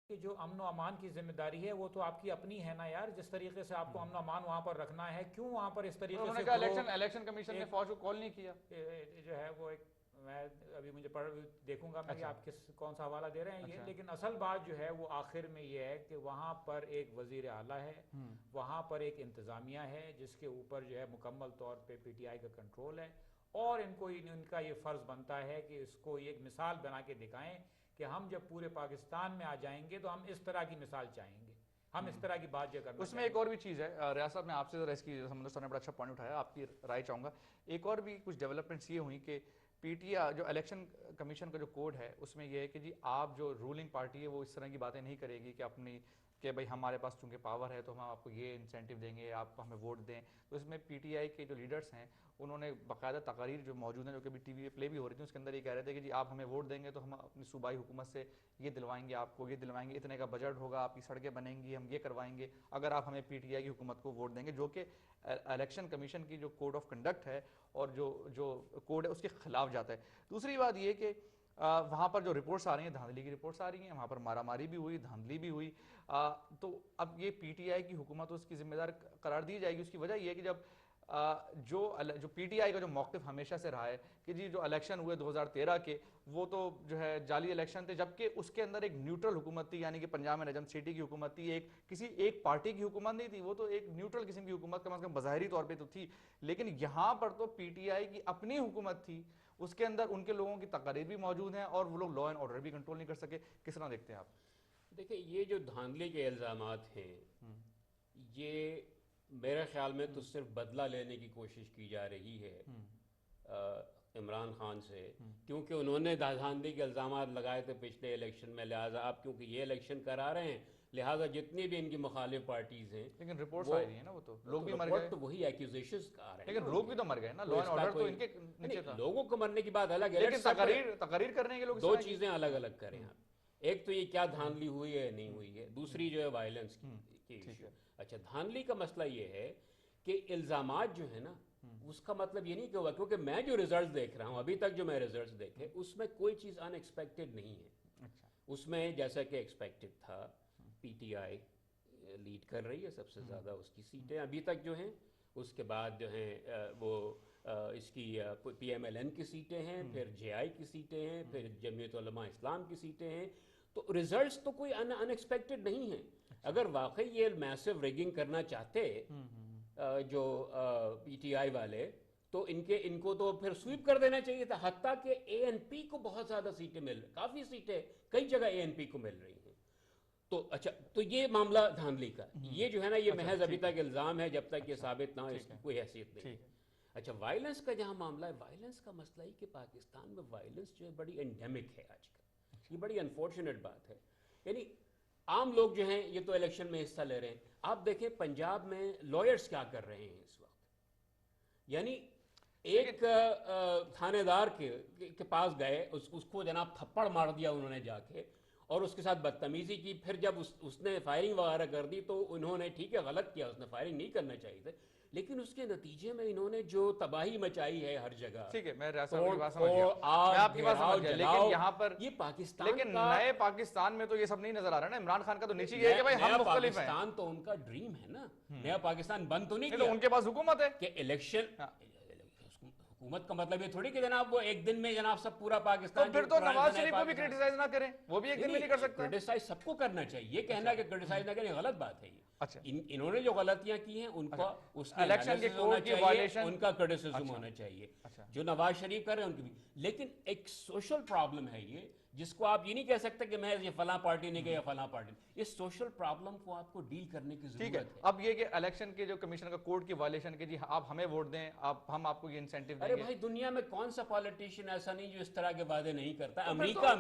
کہ جو امن و امان کی ذمہ داری ہے وہ تو آپ کی اپنی ہے نا یار. جس طریقے سے آپ کو امن و امان وہاں پر رکھنا ہے, کیوں وہاں پر اس طریقے انہوں نے سے کہا الیکشن کمیشن نے فوج کو کال نہیں کیا. جو ہے وہ ایک, میں ابھی مجھے دیکھوں گا میں کہ آپ کون سا حوالہ دے رہے ہیں یہ, لیکن اصل بات جو ہے وہ آخر میں یہ ہے کہ وہاں پر ایک وزیر اعلیٰ ہے, وہاں پر ایک انتظامیہ ہے جس کے اوپر جو ہے مکمل طور پہ پی ٹی آئی کا کنٹرول ہے, اور ان کا یہ فرض بنتا ہے کہ اس کو ایک مثال بنا کے دکھائیں کہ ہم جب پورے پاکستان میں آ جائیں گے تو ہم اس طرح کی مثال چاہیں گے, ہم اس طرح کی بات جو کرنا اس میں ایک اور بھی چیز ہے ریاست, میں آپ سے ذرا اس کی سمندر صاحب نے بڑا اچھا پوائنٹ اٹھایا, آپ کی رائے چاہوں گا. ایک اور بھی کچھ ڈیولپمنٹس یہ ہوئی کہ پی ٹی آئی جو الیکشن کمیشن کا جو کوڈ ہے اس میں یہ ہے کہ جی آپ جو رولنگ پارٹی ہے وہ اس طرح کی باتیں نہیں کرے گی کہ اپنی کہ بھائی ہمارے پاس چونکہ پاور ہے تو ہم آپ کو یہ انسینٹیو دیں گے, آپ ہمیں ووٹ دیں. تو اس میں پی ٹی آئی کے جو لیڈرس ہیں انہوں نے باقاعدہ تقاریر جو موجود ہیں جو کہ ٹی وی پہ پلے بھی ہو رہی تھی, اس کے اندر یہ کہہ رہے تھے کہ جی آپ ہمیں ووٹ دیں گے تو ہم اپنی صوبائی حکومت سے یہ دلوائیں گے, آپ کو یہ دلوائیں گے, اتنے کا بجٹ ہوگا, آپ کی سڑکیں بنیں گی, ہم یہ کروائیں گے اگر آپ ہمیں پی ٹی آئی کی حکومت کو ووٹ دیں گے, جو کہ الیکشن کمیشن کی جو کوڈ آف کنڈکٹ ہے اور جو کوڈ ہے اس کے خلاف جاتا ہے. دوسری بات یہ کہ وہاں پر جو رپورٹس آ رہی ہیں دھاندلی کی رپورٹس آ رہی ہیں, وہاں پر مارا ماری بھی ہوئی, دھاندلی بھی ہوئی, تو اب یہ پی ٹی آئی کی حکومت اس کی ذمہ دار قرار دی جائے گی. اس کی وجہ یہ ہے کہ جب جو پی ٹی آئی کا جو موقف ہمیشہ سے رہا ہے کہ جی جو الیکشن ہوئے 2013 کے وہ تو جو ہے جعلی الیکشن تھے, جبکہ اس کے اندر ایک نیوٹرل حکومت تھی, یعنی کہ پنجاب میں نجم سیٹی کی حکومت تھی, کسی ایک پارٹی کی حکومت نہیں تھی, وہ تو ایک نیوٹرل قسم کی حکومت کم از کم بظاہری طور پہ تو تھی. لیکن یہاں پر تو پی ٹی آئی کی اپنی حکومت تھی, اس کے اندر ان کے لوگوں کی تقاریر بھی موجود ہیں اور وہ لوگ لا اینڈ آرڈر بھی کنٹرول نہیں کر سکے. کس طرح دیکھتے ہیں آپ؟ دیکھیں یہ جو دھاندلی کے الزامات ہیں یہ میرے خیال میں تو صرف بدلہ لینے کی کوشش کی جا رہی ہے عمران خان سے, کیونکہ انہوں نے دھاندلی کے الزامات لگائے تھے پچھلے الیکشن میں, لہٰذا آپ کیونکہ یہ الیکشن کرا رہے ہیں لہٰذا جتنی بھی ان کی مخالف پارٹیز ہیں, لیکن رپورٹس آئی رہی ہیں نا, وہ تو لوگ بھی مر رپورٹ گئے, تو وہی ایکیوزیشنز کا آ رہے ہیں, لیکن لوگ بھی تو مر گئے نا, لا اینڈ آرڈر تو ان کے نیچے تھا. لوگوں کو مرنے کی بات الگ ہے, لیکن تقاریر کرنے کے لوگ دو چیزیں الگ الگ کریں آپ. ایک تو یہ کیا دھاندلی ہوئی ہے نہیں ہوئی ہے, دوسری جو ہے وائلنس کی ایشو. اچھا دھاندلی کا مسئلہ یہ ہے کہ الزامات جو ہے نا اس کا مطلب یہ نہیں کہ ہوا, کیونکہ میں جو ریزلٹس دیکھ رہا ہوں ابھی تک جو میں ریزلٹس دیکھے اس میں کوئی چیز ان ایکسپیکٹڈ نہیں ہے. اس میں جیسا کہ ایکسپیکٹڈ تھا پی ٹی آئی لیڈ کر رہی ہے, سب سے زیادہ اس کی سیٹیں ابھی تک جو ہیں, اس کے بعد جو ہیں وہ اس کی پی ایم ایل این کی سیٹیں ہیں, پھر جے آئی کی سیٹیں ہیں, پھر جمعیت علماء اسلام کی سیٹیں ہیں. تو ریزلٹس تو کوئی ان ایکسپیکٹڈ نہیں ہیں. اگر واقعی یہ میسو ریگنگ کرنا چاہتے جو پی ٹی آئی والے تو ان کو تو پھر سویپ کر دینا چاہیے تھا, حتیٰ کہ اے این پی کو بہت زیادہ سیٹیں کافی سیٹیں کئی جگہ اے این پی کو مل رہی ہیں. تو اچھا تو یہ معاملہ دھاندلی کا یہ جو ہے نا یہ محض ابھی تک الزام ہے, جب تک یہ ثابت نہ ہو اس کی کوئی حیثیت نہیں ہے. اچھا وائلنس کا جہاں معاملہ ہے, وائلنس کا مسئلہ ہی کہ پاکستان میں وائلنس جو ہے بڑی انڈیمک ہے آج کل. یہ بڑی انفارچونیٹ بات ہے. یعنی عام لوگ جو ہیں یہ تو الیکشن میں حصہ لے رہے ہیں. آپ دیکھیں پنجاب میں لائرز کیا کر رہے ہیں اس وقت, یعنی ایک تھانے دار کے پاس گئے, اس کو جناب تھپڑ مار دیا انہوں نے جا کے, اور اس کے ساتھ بدتمیزی کی. پھر جب اس نے فائرنگ وغیرہ کر دی تو انہوں نے ٹھیک ہے غلط کیا, اس نے فائرنگ نہیں کرنا چاہیے تھے, لیکن اس کے نتیجے میں انہوں نے جو تباہی مچائی ہے ہر جگہ, ٹھیک ہے میں آپ کی بات سمجھ گیا, لیکن یہاں پر یہ پاکستان لیکن نئے پاکستان میں تو یہ سب نہیں نظر آ رہا نا. عمران خان کا تو نیچے یہ ہے کہ بھائی نیا ہم مختلف ہیں. پاکستان تو ان کا ڈریم ہے نا, نیا پاکستان بند تو نہیں تو کیا ان کے پاس حکومت ہے کہ الیکشن. حکومت کا مطلب یہ تھوڑی کہ جناب وہ ایک دن میں جنہوں سب پورا تو پاکستان پھر تو نواز شریف کو بھی کرٹیسائز نہ کریں, وہ بھی ایک دن میں نہیں کر سکتا. کرٹیسائز سب کو کرنا چاہیے, یہ کہنا کہ کرٹیسائز نہ کریں غلط بات ہے. اچھا انہوں نے جو غلطیاں کی ہیں ان کا اس کے الیکشن کے انالیسس ہونا کوڈ کی چاہیے, وائلیشن ان کا کرٹیسزم ہونا چاہیے, جو نواز شریف کر رہے ہیں ان کی بھی. لیکن ایک سوشل پرابلم ہے یہ, جس کو آپ یہ نہیں کہہ سکتے کہ میں یہ فلاں پارٹی نے کہا یا فلاں پارٹی نے. اس سوشل پرابلم کو آپ کو ڈیل کرنے کی ضرورت ہے. اب یہ کہ الیکشن کے جو کمیشن کا کوڈ کی وائلیشن کے جی آپ ہمیں ووٹ دیں, ہم آپ کو یہ انسینٹیو دیں گے. ارے بھائی دنیا میں کون سا پالیٹیشین ایسا نہیں جو اس طرح کے وعدے نہیں کرتا. امریکہ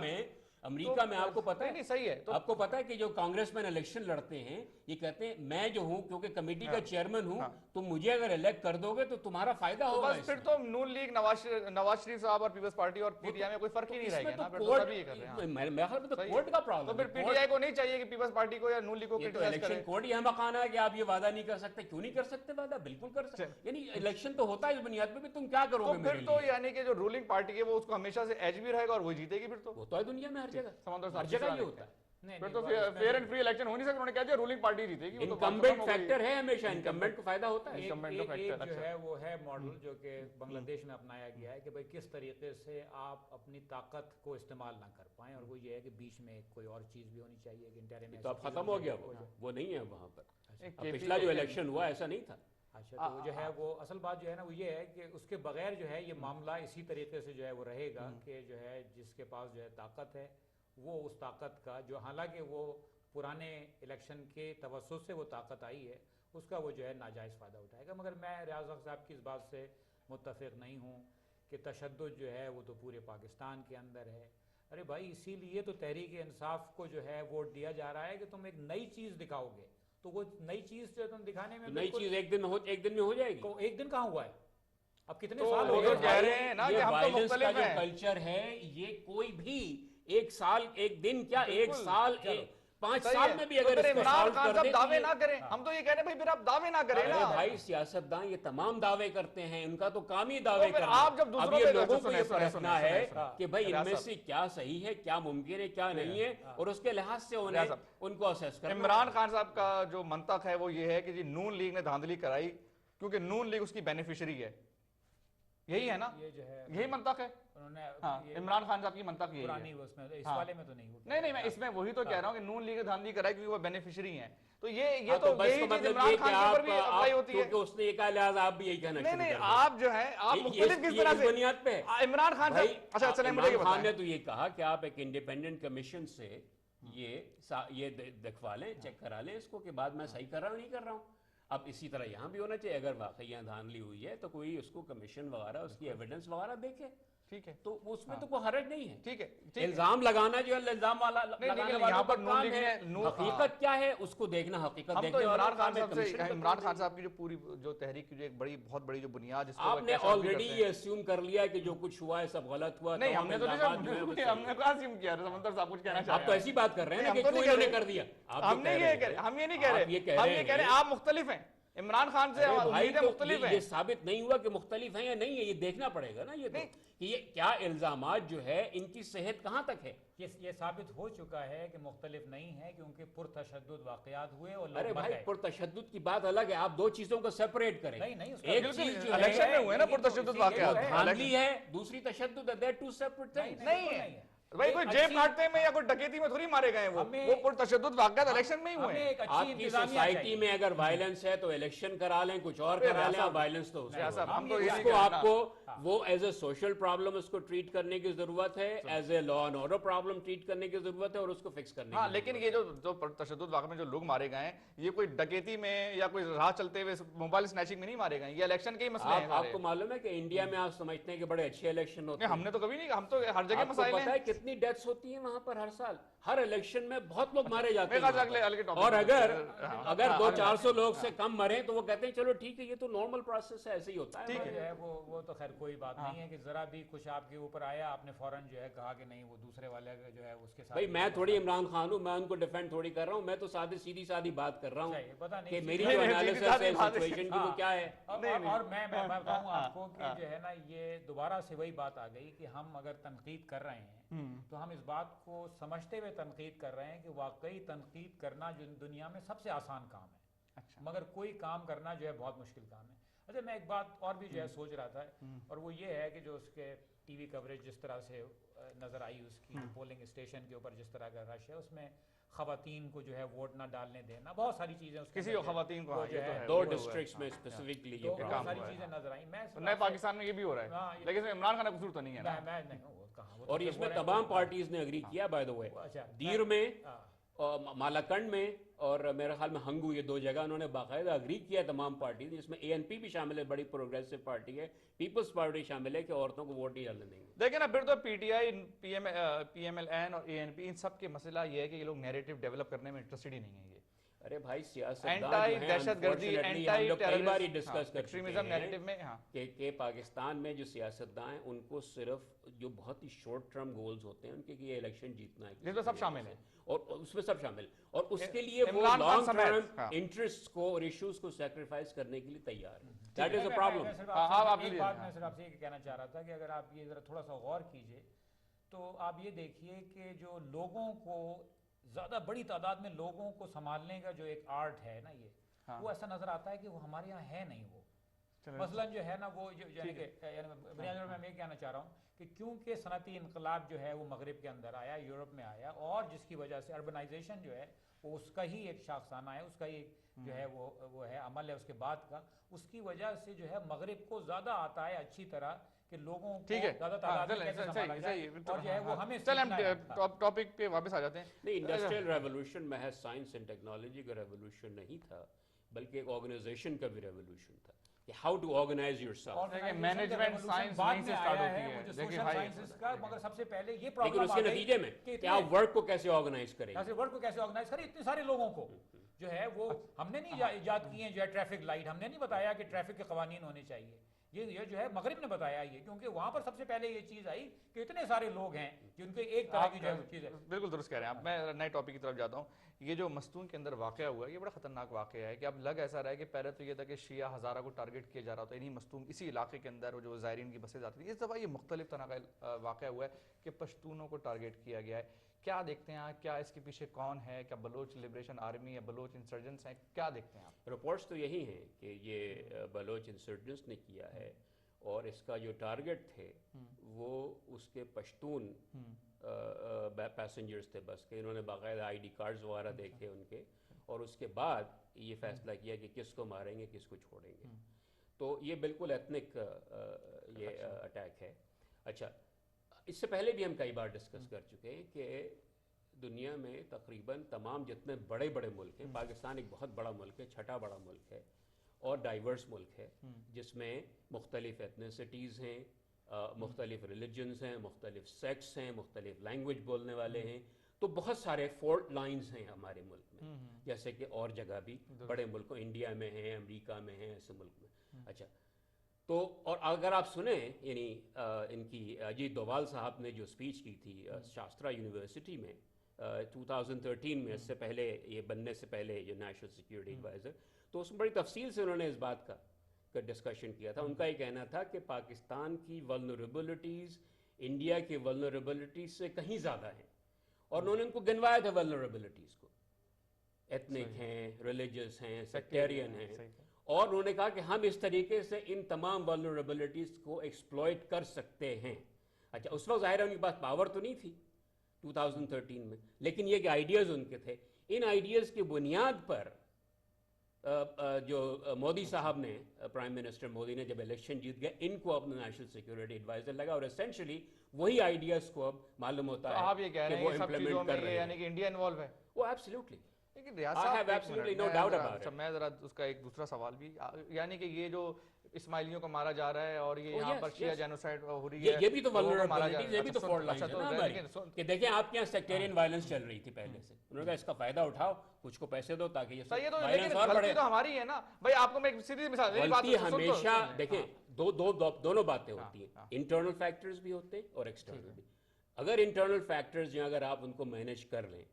میں آپ کو پتا ہے, صحیح ہے, آپ کو پتا ہے کہ جو کانگریس مین الیکشن لڑتے ہیں یہ کہتے ہیں میں جو ہوں کیونکہ کمیٹی کا چیئرمین ہوں, تم مجھے اگر الیکٹ کر دو گے تو تمہارا فائدہ ہوگا. بس پھر تو نون لیگ نواز شریف صاحب اور پیپلز پارٹی اور پی ٹی آئی میں کوئی فرق ہی نہیں رہے گا نا. پھر تو سبھی یہ کر رہے ہیں. میرے خیال میں تو کورٹ کا پرابلم تو پھر پی ٹی آئی کو نہیں چاہیے کہ پیپلز پارٹی کو یا نون لیگ کو کرٹیسائز کرے. الیکشن کوڈ یہ مکانہ ہے کہ آپ یہ وعدہ نہیں کر سکتے. کیوں نہیں کر سکتے وعدہ؟ بالکل کر سکتے. یعنی الیکشن تو ہوتا ہے اس بنیاد پہ بھی تم کیا کرو گے میرے لیے. تو یعنی کہ جو رولنگ پارٹی ہے وہ اس کو ہمیشہ سے ایج بھی رہے گا اور وہ جیتے گی. پھر تو ہوتا ہے دنیا میں ہر جگہ, سمندر ہر جگہ یہ ہوتا ہے. پھر تو فیئر اینڈ فری الیکشن ہو نہیں سکتا. انہوں نے کہا دیا رولنگ پارٹی جیتے گی. انکمبنٹ فیکٹر ہے ہمیشہ, انکمبنٹ کو فائدہ ہوتا ہے. ایک جو ہے وہ ہے ماڈل جو کہ بنگلہ دیش میں اپنایا گیا ہے کہ بھائی کس طریقے سے آپ اپنی طاقت کو استعمال نہ کر پائیں, اور وہ یہ ہے کہ بیچ میں کوئی اور چیز بھی ہونی چاہیے کہ انٹرم. تو اب ختم ہو گیا, وہ نہیں ہے وہاں پر. پچھلا جو الیکشن ہوا ایسا نہیں تھا. اچھا, تو جو ہے وہ اصل بات جو ہے نا وہ یہ ہے کہ اس کے بغیر جو ہے یہ معاملہ اسی طریقے سے جو ہے وہ رہے گا کہ جو ہے جس کے پاس جو ہے طاقت ہے وہ اس طاقت کا جو, حالانکہ وہ پرانے الیکشن کے توسط سے وہ طاقت آئی ہے, اس کا وہ جو ہے ناجائز فائدہ اٹھائے گا. مگر میں ریاض صاحب کی اس بات سے متفق نہیں ہوں کہ تشدد جو ہے وہ تو پورے پاکستان کے اندر ہے. ارے بھائی اسی لیے تو تحریک انصاف کو جو ہے ووٹ دیا جا رہا ہے کہ تم ایک نئی چیز دکھاؤ گے, تو وہ نئی چیز جو تم دکھانے میں نئی چیز ایک دن میں ہو جائے گی. ایک دن کہاں ہوا ہے, اب کتنے سال ہو گئے. کہہ رہے ہیں نا کہ ہم تو مختلف ہیں. کلچر ہے یہ, کوئی بھی ایک سال, ایک دن کیا, ایک سال, 5 سال میں بھی اگر عمران خان صاحب دعوے نہ کریں, ہم تو یہ کہہ رہے ہیں بھائی پھر آپ دعوے نہ کریں نا. بھائی سیاستدان یہ تمام دعوے کرتے ہیں, ان کا تو کام ہی دعوے کرنا. آپ جب اب یہ لوگوں کو یہ پرکھنا ہے کہ بھائی ان میں سے کیا صحیح ہے, کیا ممکن ہے, کیا نہیں ہے, اور اس کے لحاظ سے ان کو اسیس کرنا. عمران خان صاحب کا جو منطق ہے وہ یہ ہے کہ جی نون لیگ نے دھاندلی کرائی کیونکہ نون لیگ اس کی بینیفیشری ہے. یہی ہے نا, یہی منطق ہے. عمران خان صاحب کی منطق یہی ہے. اس والے میں تو نہیں, میں اس میں وہی تو کہہ رہا ہوں کہ نون لیگ دھاندلی کرائی کیونکہ وہ بینیفیشری ہیں. تو یہ تو یہی چیز عمران خان کے اوپر بھی اپلائی ہوتی ہے کیونکہ اس نے یہ کہا لہٰذا آپ بھی یہی کہنا شروع کر دیں. نہیں, آپ جو ہیں آپ مختلف کس طرح سے بنیاد پہ عمران خان صاحب. اچھا چلیں مجھے یہ بتائیں. عمران خان نے تو یہ کہا کہ آپ ایک انڈیپینڈنٹ کمیشن سے یہ دکھوا لیں, چیک کرا لیں اس کو کہ بعد میں صحیح کر رہا ہوں نہیں کر رہا ہوں. اب اسی طرح یہاں بھی ہونا چاہیے, اگر واقعی یہاں دھاندلی ہوئی ہے تو کوئی اس کو کمیشن وغیرہ اس کی ایویڈنس وغیرہ دیکھے. ٹھیک ہے, تو اس میں تو کوئی حرج نہیں ہے. ٹھیک ہے, الزام لگانا جو ہے الزام والا لگانے والوں کا کام ہے, حقیقت کیا ہے اس کو دیکھنا. حقیقت دیکھنے والا عمران خان صاحب کی جو پوری جو تحریک کی جو ایک بڑی بہت بڑی جو بنیاد, آپ نے آلریڈی یہ اسیوم کر لیا کہ جو کچھ ہوا ہے سب غلط ہوا. نہیں, ہم نے تو ہم نے کہاں اسیوم کیا. سمندر صاحب کچھ کہنا چاہتے ہیں. آپ تو ایسی بات کر رہے ہیں کہ انہوں نے کر دیا. ہم یہ نہیں کہہ رہے, ہم یہ کہہ رہے ہیں آپ مختلف ہیں. عمران خان سے امیدیں مختلف ہیں. یہ ثابت نہیں ہوا کہ مختلف ہیں یا نہیں ہے, یہ دیکھنا پڑے گا نا. یہ تو کہ یہ کیا الزامات جو ہے ان کی صحت کہاں تک ہے. یہ ثابت ہو چکا ہے کہ مختلف نہیں ہے کیونکہ پرتشدد واقعات ہوئے اور لوگ. ارے بھائی پرتشدد کی بات الگ ہے, آپ دو چیزوں کو سیپریٹ کریں. ایک چیز جو الیکشن میں ہوئے نا پرتشدد واقعات, دھاندلی ہے, دوسری تشدد ہے. ٹو سیپریٹ تھنگز نہیں ہے بھائی. کوئی جیب کاٹنے میں یا کوئی ڈکیتی میں تھوڑی مارے گئے, وہ پرتشدد واقعات الیکشن میں ہی ہوئے ہیں. آپ کی سوسائٹی میں اگر وائلنس ہے تو الیکشن کرا لیں, کچھ اور کرا لیں. وائلنس تو اس کو آپ کو وہ ایز اے سوشل پرابلم اس کو ٹریٹ کرنے کی ضرورت ہے, as a law and order problem treat کرنے کی ضرورت ہے, اور اس کو فکس کرنے کی. ہاں, لیکن یہ جو تشدد واقعے میں جو لوگ مارے گئے ہیں یہ کوئی ڈکیتی میں یا کوئی راہ چلتے ہوئے موبائل سنیچنگ میں نہیں مارے گئے, یہ الیکشن کے ہی مسئلے ہیں. آپ کو معلوم ہے کہ انڈیا میں آپ سمجھتے ہیں کہ بڑے اچھے الیکشن ہوتے ہیں. ہم نے تو کبھی نہیں, ہم تو ہر جگہ مسائل ہیں. پتہ ہے کتنی ڈیتھس ہوتی ہیں وہاں پر ہر سال, ہر الیکشن میں بہت لوگ مارے جاتے ہیں. اور اگر 200-400 لوگ سے کم مریں تو وہ کہتے ہیں چلو ٹھیک ہے, یہ تو نارمل پروسیس ہے, ایسے ہی ہوتا ہے. وہ تو خیر کوئی بات نہیں ہے کہ ذرا بھی کچھ آپ کے اوپر آیا آپ نے فوراً جو ہے کہا کہ نہیں وہ دوسرے والے جو ہے اس کے ساتھ. بھائی میں تھوڑی عمران خان ہوں, میں ان کو ڈیفینڈ تھوڑی کر رہا ہوں, میں تو سیدھی سادھی بات کر رہا ہوں کہ میری جو انالیسس ہے سچویشن کی وہ کیا ہے. اور میں بتاؤں آپ کو کہ جو ہے نا یہ دوبارہ سے وہی بات آ گئی کہ ہم اگر تنقید کر رہے ہیں تو ہم اس بات کو سمجھتے ہوئے تنقید کر رہے ہیں کہ واقعی تنقید کرنا جو دنیا میں سب سے آسان کام ہے, مگر کوئی کام کرنا جو ہے بہت مشکل کام ہے. اچھا, میں ایک بات اور بھی جو ہے سوچ رہا تھا, اور وہ یہ ہے کہ جو اس کے ٹی وی کوریج جس طرح سے نظر آئی, اس کی پولنگ اسٹیشن کے اوپر جس طرح کا رش ہے, اس میں خواتین کو جو ہے ووٹ نہ ڈالنے دینا, بہت ساری چیزیں کسی کو خواتین کو دو ڈسٹرکٹس میں اسپیسیفکلی یہ بہت ساری چیزیں نظر آئیں. نئے پاکستان میں یہ بھی ہو رہا ہے, لیکن عمران خان کا قصور تو نہیں ہے نا. اور اس میں تمام پارٹیز نے اگری کیا بائی دا وے. دیر میں, مالاکنڈ میں اور میرے خیال میں ہنگو, یہ دو جگہ انہوں نے باقاعدہ اگری کیا تمام پارٹیز, جس میں ANP بھی شامل ہے, بڑی پروگریسو پارٹی ہے, پیپلز پارٹی شامل ہے, کہ عورتوں کو ووٹ نہیں ڈالنے دیں گے. دیکھیں نا, پھر تو PTI, PMLN اور ANP ان سب کے مسئلہ یہ ہے کہ یہ لوگ نیریٹو ڈیولپ کرنے میں انٹرسٹڈ ہی نہیں ہیں. یہ ارے بھائی دہشت گردی, اینٹی کئی بار ڈسکس کر ایکسٹریمزم نیریٹو میں کہ پاکستان میں جو سیاستداں ہیں ان کو صرف جو بہت ہی شارٹ ٹرم گولز ہوتے ہیں ان کے یہ الیکشن جیتنا ہے, جس میں سب شامل ہیں, اور اس میں سب شامل, اور اس کے لیے وہ لانگ ٹرم انٹرسٹ کو اور ایشوز کو سیکریفائس کرنے کے لیے تیار ہے. That is a problem. ایک بات میں صرف آپ سے یہ کہنا چاہ رہا تھا کہ اگر آپ یہ ذرا تھوڑا سا غور کیجئے تو آپ یہ دیکھیے کہ جو لوگوں کو زیادہ بڑی تعداد میں لوگوں کو سنبھالنے کا جو ایک آرٹ ہے نا یہ وہ ایسا نظر آتا ہے کہ وہ ہمارے یہاں ہے نہیں. وہ مثلاً جو ہے نا وہ یعنی کہ بنیادی طور میں یہ کہنا چاہ رہا ہوں کہ کیونکہ صنعتی انقلاب جو ہے وہ مغرب کے اندر آیا, یورپ میں آیا, اور جس کی وجہ سے اربنائزیشن جو ہے وہ اس کا ہی ایک شاخسانہ ہے, اس کا ہی جو ہے وہ ہے عمل ہے اس کے بعد کا, اس کی وجہ سے جو ہے مغرب کو زیادہ آتا ہے اچھی طرح کہ لوگوں کو زیادہ تعداد میں کیسے سنبھالا جائے, اور جو ہے وہ ہمیں سیکھنا ہے. ٹاپک پہ واپس آ جاتے ہیں. نہیں, انڈسٹریل ریولوشن محض سائنس اینڈ ٹیکنالوجی کا ریولوشن نہیں تھا, بلکہ ایک آرگنائزیشن کا بھی ریولوشن تھا کہ how to organize yourself. Management science بعد نہیں سے میں اسٹارٹ آیا ہوتی ہے ہے, وہ جو سوشل سائنسز کا, مگر سب سے پہلے یہ لیکن پرابلم اس کے نتیجے میں کہ آپ ورک کو کیسے آرگنائز کریں گے, ورک کو کیسے آرگنائز کریں اتنے سارے لوگوں کو جو ہے وہ ہم نے نہیں ایجاد کیے ہیں. جو ہے ٹریفک لائٹ ہم نے نہیں بتایا کہ ٹریفک کے قوانین ہونے چاہیے, یہ جو ہے مغرب نے بتایا یہ, کیونکہ وہاں پر سب سے پہلے یہ چیز آئی کہ اتنے سارے لوگ ہیں جن کے ایک طرح کی جو ہے چیز ہے. بالکل درست کہہ رہے ہیں آپ. میں نئے ٹاپک کی طرف جاتا ہوں. یہ جو مستون کے اندر واقعہ ہوا ہے یہ بڑا خطرناک واقعہ ہے کہ اب لگ ایسا رہا ہے کہ پہلے تو یہ تھا کہ شیعہ ہزارہ کو ٹارگٹ کیا جا رہا تھا, انہیں مستون اسی علاقے کے اندر جو زائرین کی بسیں جاتی تھیں. اس دفعہ یہ مختلف طرح کا واقعہ ہوا ہے کہ پشتونوں کو ٹارگٹ کیا گیا ہے. کیا دیکھتے ہیں آپ, کیا اس کے پیچھے کون ہے, کیا بلوچ لبریشن آرمی یا بلوچ انسرجنٹس ہیں, کیا دیکھتے ہیں آپ؟ رپورٹس تو یہی ہیں کہ یہ بلوچ انسرجنٹس نے کیا ہے, اور اس کا جو ٹارگٹ تھے وہ اس کے پشتون پیسنجرز تھے بس, کہ انہوں نے باقاعدہ آئی ڈی کارڈز وغیرہ دیکھے ان کے, اور اس کے بعد یہ فیصلہ کیا کہ کس کو ماریں گے کس کو چھوڑیں گے. تو یہ بالکل ایتھنک یہ اٹیک ہے. اچھا, اس سے پہلے بھی ہم کئی بار ڈسکس کر چکے ہیں کہ دنیا میں تقریباً تمام جتنے بڑے بڑے ملک ہیں, پاکستان ایک بہت بڑا ملک ہے, چھٹا بڑا ملک ہے اور ڈائیورس ملک ہے, جس میں مختلف ایتھنیسٹیز ہیں, مختلف ریلیجنز ہیں, مختلف سیکٹس ہیں, مختلف لینگویج بولنے والے ہیں. تو بہت سارے فالٹ لائنز ہیں ہمارے ملک میں, جیسے کہ اور جگہ بھی بڑے ملکوں, انڈیا میں ہیں, امریکہ میں ہیں, ایسے ملک میں. اچھا, تو اور اگر آپ سنیں یعنی ان کی اجیت ڈوبھال صاحب نے جو اسپیچ کی تھی شاسترا یونیورسٹی میں 2013 میں, اس سے پہلے یہ بننے سے پہلے جو نیشنل سیکیورٹی ایڈوائزر, تو اس میں بڑی تفصیل سے انہوں نے اس بات کا ڈسکشن کیا تھا. ان کا یہ کہنا تھا کہ پاکستان کی ولنریبلٹیز انڈیا کی ولنریبلٹیز سے کہیں زیادہ ہیں, اور انہوں نے ان کو گنوایا تھا ولنریبلٹیز کو, ایتھنک ہیں, ریلیجس ہیں, سیکٹیرین ہیں, اور انہوں نے کہا کہ ہم اس طریقے سے ان تمام ولنریبلٹیز کو ایکسپلوئٹ کر سکتے ہیں. اچھا, اس وقت ظاہر ہے ان کے پاس پاور تو نہیں تھی 2013 میں, لیکن یہ کہ آئیڈیاز ان کے تھے. ان آئیڈیاز کی بنیاد پر جو مودی صاحب نے, پرائم منسٹر مودی نے جب الیکشن جیت گیا, ان کو اپنا نیشنل سیکیورٹی ایڈوائزر لگا, اور اسینشلی وہی آئیڈیاز کو اب معلوم ہوتا ہے آپ یہ کہہ رہے ہیں وہ کہ سب چیزوں میں یعنی کہ انڈیا انوالو ہے. وہ ایبسلیوٹلی, لیکن میں ذرا اس کا ایک دوسرا سوال بھی, یعنی کہ یہ جو اسماعیلیوں کو مارا جا رہا ہے اور یہ یہاں پر شیعہ جینوسائیڈ ہو رہی ہے, یہ بھی تو ولنریبلٹیز, یہ بھی تو فالٹ لائنز ہیں نا ہماری, کہ دیکھیں آپ کے یہاں سیکٹیرین وائلنس چل رہی تھی پہلے سے, انہوں نے کہا اس کا فائدہ اٹھاؤ, کچھ کو پیسے دو تاکہ یہ وائلنس اور بڑھے. تو ہماری ہے نا بھائی. آپ کو میں ایک سیدھی مثال, غلطی ہمیشہ دیکھیں دونوں باتیں ہوتی ہیں, انٹرنل فیکٹرز بھی ہوتے ہیں اور ایکسٹرنل بھی. اگر انٹرنل فیکٹرز جو اگر آپ ان کو مینیج کر لیں,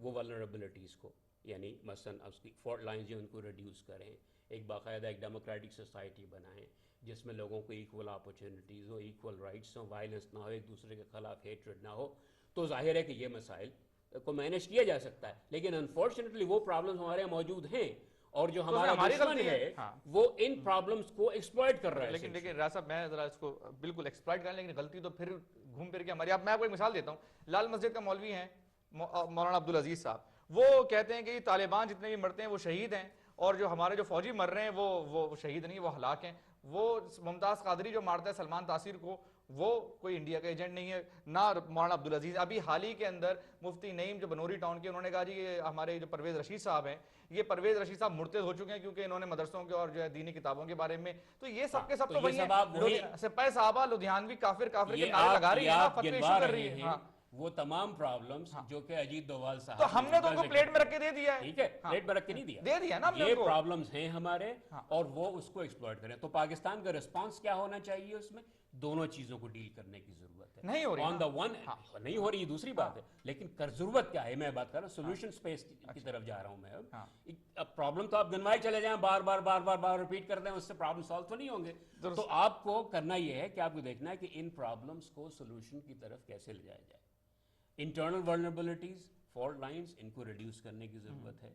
وہ ولنریبلٹیز کو, یعنی مثلاً اس کی فالٹ لائنز جو ان کو ریڈیوس کریں, ایک باقاعدہ ایک ڈیموکریٹک سوسائٹی بنائیں جس میں لوگوں کو ایکول اپرچونٹیز ہو, ایکول رائٹس ہوں, وائلنس نہ ہو, ایک دوسرے کے خلاف ہیٹریڈ نہ ہو, تو ظاہر ہے کہ یہ مسائل کو مینیج کیا جا سکتا ہے. لیکن انفارچونیٹلی وہ پرابلمز ہمارے یہاں موجود ہیں, اور جو ہمارا دشمن ہے وہ ان پرابلمز کو ایکسپلائٹ کر رہا ہے. لیکن دیکھیں راز صاحب, میں ذرا اس کو بالکل ایکسپلائٹ کریں, لیکن غلطی تو پھر گھوم پھر کے ہماری. اب میں آپ کو ایک مثال دیتا ہوں. لال مسجد کا مولوی ہیں مولانا عبدالعزیز صاحب, وہ کہتے ہیں کہ طالبان جتنے بھی مرتے ہیں وہ شہید ہیں, اور جو ہمارے جو فوجی مر رہے ہیں وہ شہید نہیں, وہ ہلاک ہیں. وہ ممتاز قادری جو مارتا ہے سلمان تاثیر کو, وہ کوئی انڈیا کا ایجنٹ نہیں ہے, نہ مولانا عبدالعزیز. ابھی حال ہی کے اندر مفتی نعیم جو بنوری ٹاؤن کے, انہوں نے کہا جی یہ ہمارے جو پرویز رشید صاحب ہیں, یہ پرویز رشید صاحب مرتد ہو چکے ہیں کیونکہ انہوں نے مدرسوں کے اور جو ہے دینی کتابوں کے بارے میں. تو یہ سب کے سب تو وہی ہیں, سپاہی صحابہ لدھیانوی کافر کافر کے نعرے لگا رہی ہیں, فتوی ایشو کر رہی ہے. وہ تمام پرابلمز جو کہ اجیت ڈوبھال صاحب, تو ہم نے تو ان کو پلیٹ میں رکھ کے دے دیا ہے. ٹھیک ہے, پلیٹ میں رکھ کے نہیں دیا, دے دیا نا ہم نے. یہ پرابلمز ہیں ہمارے, اور وہ اس کو ایکسپلائٹ کریں. تو پاکستان کا رسپانس کیا ہونا چاہیے, اس میں دونوں چیزوں کو ڈیل کرنے کی ضرورت ہے. نہیں ہو رہی, آن دا ون نہیں ہو رہی, یہ دوسری بات ہے, لیکن ضرورت کیا ہے, میں بات کر رہا ہوں سولوشن اسپیس کی طرف جا رہا ہوں میں. اب پرابلم تو آپ گنوائے چلے جائیں, بار بار بار بار بار ریپیٹ کر دیں, اس سے پرابلم سالو تو نہیں ہوں گے. تو آپ کو کرنا یہ ہے کہ آپ کو دیکھنا ہے کہ ان پرابلمس کو سولوشن کی طرف کیسے لے جایا جائے. انٹرنل ولنریبلٹیز, فالٹ لائنز ان کو ریڈیوس کرنے کی ضرورت ہے.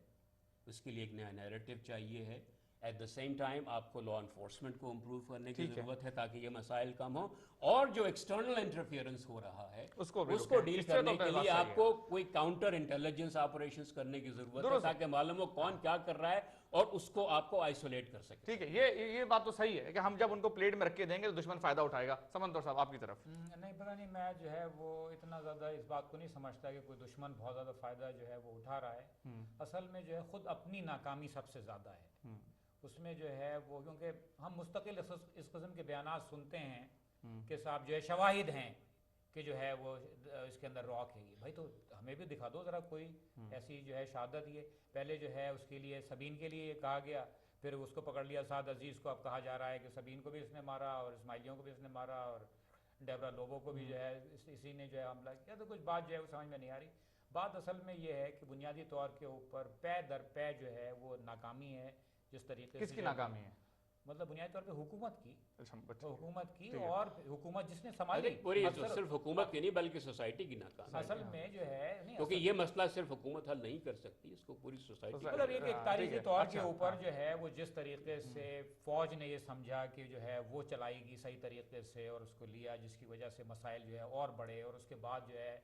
اس کے لیے ایک نیا نیریٹو چاہیے ہے. ایٹ دا سیم ٹائم آپ کو لا انفورسمنٹ کو امپروو کرنے کی ضرورت ہے تاکہ یہ مسائل کم ہوں, اور جو ایکسٹرنل انٹرفیئرنس ہو رہا ہے اس کو ڈیل کرنے کے لیے آپ کو کوئی کاؤنٹر انٹیلیجنس آپریشنز کرنے کی ضرورت ہے تاکہ معلوم ہو کون کیا کر رہا ہے اور اس کو آپ کو آئسولیٹ کر سکے. ٹھیک ہے, یہ بات تو صحیح ہے کہ ہم جب ان کو پلیٹ میں رکھ کے دیں گے تو دشمن فائدہ اٹھائے گا. سمندر صاحب آپ کی طرف. نہیں پتہ نہیں, میں جو ہے وہ اتنا زیادہ اس بات کو نہیں سمجھتا کہ کوئی دشمن بہت زیادہ فائدہ جو ہے وہ اٹھا رہا ہے. اصل میں جو ہے خود اپنی ناکامی سب سے زیادہ ہے اس میں جو ہے وہ, کیونکہ ہم مستقل اس قسم کے بیانات سنتے ہیں کہ صاحب جو ہے شواہد ہیں کہ جو ہے وہ اس کے اندر راک ہے. بھائی تو ہمیں بھی دکھا دو ذرا کوئی ایسی جو ہے شہادت. یہ پہلے جو ہے اس کے لیے سبین کے لیے کہا گیا, پھر اس کو پکڑ لیا سعد عزیز کو. اب کہا جا رہا ہے کہ سبین کو بھی اس نے مارا اور اسماعیلیوں کو بھی اس نے مارا اور ڈیبرا لوبو کو بھی جو ہے اسی نے جو ہے حملہ کیا. تو کچھ بات جو ہے وہ سمجھ میں نہیں آ رہی. بات اصل میں یہ ہے کہ بنیادی طور کے اوپر پے در پے جو ہے وہ ناکامی ہے. جس طریقے سے کس کی ناکامی ہے؟ مطلب بنیادی طور پہ حکومت کی, اور اور حکومت جس نے سنبھالی, پوری صرف حکومت کی نہیں بلکہ سوسائٹی کی ناکامی. اصل میں جو ہے کیونکہ یہ مسئلہ صرف حکومت حل نہیں کر سکتی, اس کو پوری سوسائٹی. مطلب ایک تاریخی طور کے اوپر جو ہے وہ جس طریقے سے فوج نے یہ سمجھا کہ جو ہے وہ چلائے گی صحیح طریقے سے اور اس کو لیا, جس کی وجہ سے مسائل جو ہے اور بڑھے. اور اس کے بعد جو ہے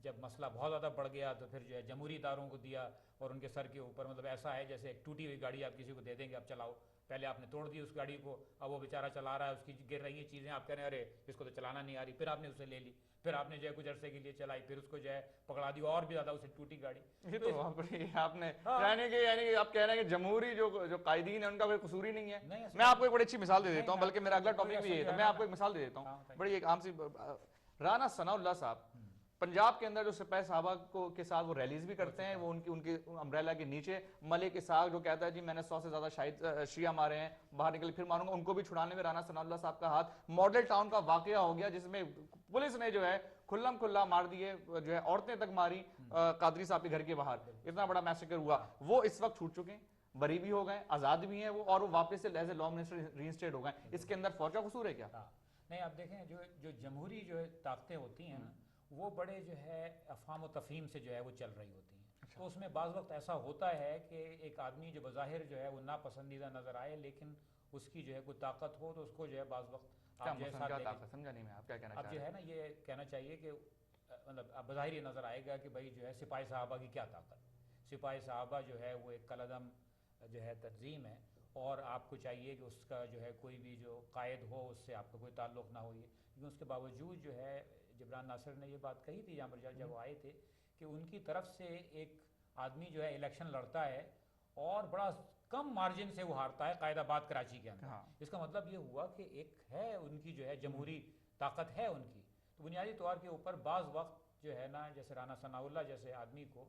جب مسئلہ بہت زیادہ بڑھ گیا تو پھر جو ہے جمہوری اداروں کو دیا اور ان کے سر کے اوپر, مطلب ایسا ہے جیسے ایک ٹوٹی ہوئی گاڑی آپ کسی کو دے دیں گے, اب چلاؤ. پہلے آپ نے توڑ دی اس گاڑی کو, اب وہ بیچارہ چلا رہا ہے, اس کی گر رہی ہیں چیزیں, آپ کہہ رہے ہیں ارے اس کو تو چلانا نہیں آ رہی. پھر آپ نے اسے لے لی, پھر آپ نے جو ہے کچھ عرصے کے لیے چلائی, پھر اس کو جو ہے پکڑا دی اور بھی زیادہ اسے ٹوٹی گاڑی. یہ تو آپ نے یعنی کہ آپ کہہ رہے ہیں کہ جمہوری جو قائدین ہیں ان کا کوئی قصور ہی نہیں ہے. میں آپ کو ایک بڑی اچھی مثال دے دیتا ہوں, بلکہ میرا اگلا ٹاپک بھی یہ ہے. میں آپ کو ایک مثال دے دیتا ہوں, بڑی ایک عام سی. رانا ثناء اللہ صاحب پنجاب کے اندر جو سپاہی صحابہ کے ساتھ وہ ریلیز بھی کرتے ہیں, وہ ان کی امبریلا کے نیچے. ملک اسحاق جو کہتا ہے جی میں نے 100 سے زیادہ شیعہ مارے ہیں, باہر نکل پھر ماروں گا, ان کو بھی چھڑانے میں رانا ثناء اللہ صاحب کا ہاتھ. ماڈل ٹاؤن کا واقعہ ہو گیا جس میں پولیس نے جو ہے کھلم کھلا مار دیے, جو ہے عورتیں تک ماری قادری صاحب کے گھر کے باہر. اتنا بڑا میسیکر ہوا. وہ اس وقت چھوٹ چکے ہیں, بری بھی ہو گئے, آزاد بھی ہیں وہ, اور وہ واپس سے as a law minister reinstate ہو گئے. اس کے اندر فوج کا قصور ہے کیا؟ نہیں, آپ دیکھیں جو جمہوری جو طاقتیں ہوتی ہیں نا, وہ بڑے جو ہے افہام و تفہیم سے جو ہے وہ چل رہی ہوتی ہیں. تو اس میں بعض وقت ایسا ہوتا ہے کہ ایک آدمی جو بظاہر جو ہے وہ ناپسندیدہ نظر آئے, لیکن اس کی جو ہے کوئی طاقت ہو تو اس کو جو ہے بعض وقت آپ جو ہے نا یہ کہنا چاہیے کہ مطلب بظاہر یہ نظر آئے گا کہ بھائی جو ہے سپاہی صحابہ کی کیا طاقت. سپاہی صحابہ جو ہے وہ ایک کالعدم جو ہے تنظیم ہے, اور آپ کو چاہیے کہ اس کا جو ہے کوئی بھی جو قائد ہو اس سے آپ کا کوئی تعلق نہ ہو. لیکن اس کے باوجود جو ہے جبران ناصر نے یہ بات کہی تھی جہاں پر جب وہ آئے تھے کہ ان کی طرف سے ایک آدمی جو ہے الیکشن لڑتا ہے اور بڑا کم مارجن سے وہ ہارتا ہے قائد آباد کراچی کے اندر. اس کا مطلب یہ ہوا کہ ایک ہے ان کی جو ہے جمہوری طاقت ہے ان کی. تو بنیادی طور کے اوپر بعض وقت جو ہے نا جیسے رانا ثناء اللہ جیسے آدمی کو